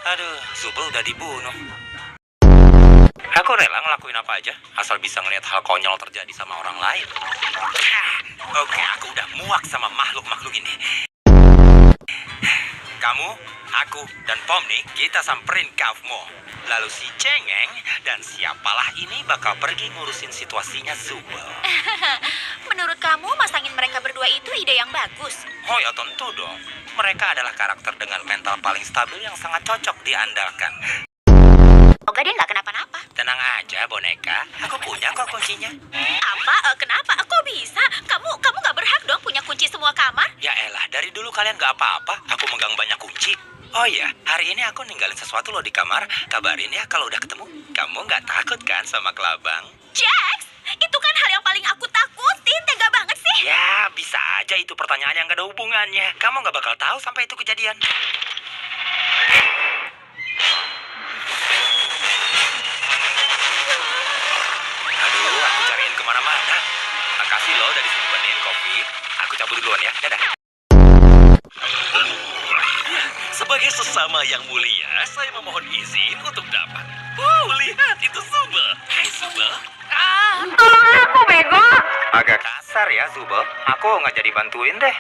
Aduh, Zubel udah dibunuh. Aku rela ngelakuin apa aja, asal bisa ngelihat hal konyol terjadi sama orang lain. Oke, aku udah muak sama makhluk-makhluk ini. Kamu, aku, dan Pomni, kita samperin Kavmo. Lalu si Cengeng dan siapalah ini bakal pergi ngurusin situasinya Zubel. Menurut kamu, masangin mereka berdua itu ide yang bagus? Oh ya tentu dong. Mereka adalah karakter dengan mental paling stabil yang sangat cocok diandalkan. Semoga dia nggak kenapa-napa. Tenang aja, boneka. Aku punya kok kuncinya. Apa? Kenapa? Kok bisa? Kamu nggak berhak dong punya kunci semua kamar? Ya elah, dari dulu kalian gak apa-apa. Aku megang banyak kunci. Oh iya, hari ini aku ninggalin sesuatu loh di kamar. Kabarin ya kalau udah ketemu. Kamu gak takut kan sama kelabang? Jax, itu kan hal yang paling aku takutin. Tega banget sih. Ya, bisa aja itu pertanyaan yang gak ada hubungannya. Kamu gak bakal tahu sampai itu kejadian. Aduh, aku cariin kemana-mana. Makasih loh udah disimpenin kopi. Aku cabut duluan ya, dadah. Sebagai sesama yang mulia, saya memohon izin untuk dapat. Lihat itu Zubel. Hai Zubel. Tolong aku, bego. Agak kasar ya, Zubel. Aku nggak jadi bantuin deh.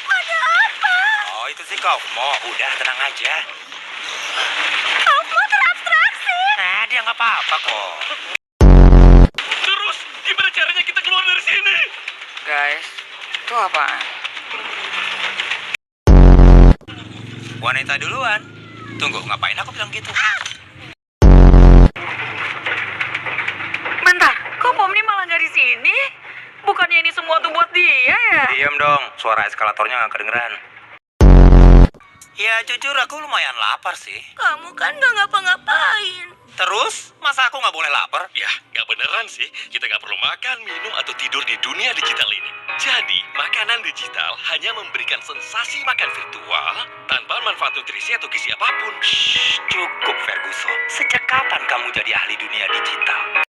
Ada apa? Oh, itu sih Kavmo. Udah, tenang aja. Kamu terabstraksi. Nah, dia nggak apa-apa kok. Terus, gimana caranya kita keluar dari sini? Guys, itu apaan? Wanita duluan. Tunggu, ngapain aku bilang gitu? Bentar, kok Pomni malah nggak di sini? Bukannya ini semua tuh buat dia ya? Diam dong, suara eskalatornya nggak kedengeran. Ya jujur aku lumayan lapar sih. Kamu kan nggak ngapa-ngapain. Terus, masa aku nggak boleh lapar? Ya, nggak beneran sih. Kita nggak perlu makan, minum, atau tidur di dunia digital ini. Jadi, makanan digital hanya memberikan sensasi makan virtual tanpa manfaat nutrisi atau gizi apapun. Cukup, Ferguson. Sejak kapan kamu jadi ahli dunia digital?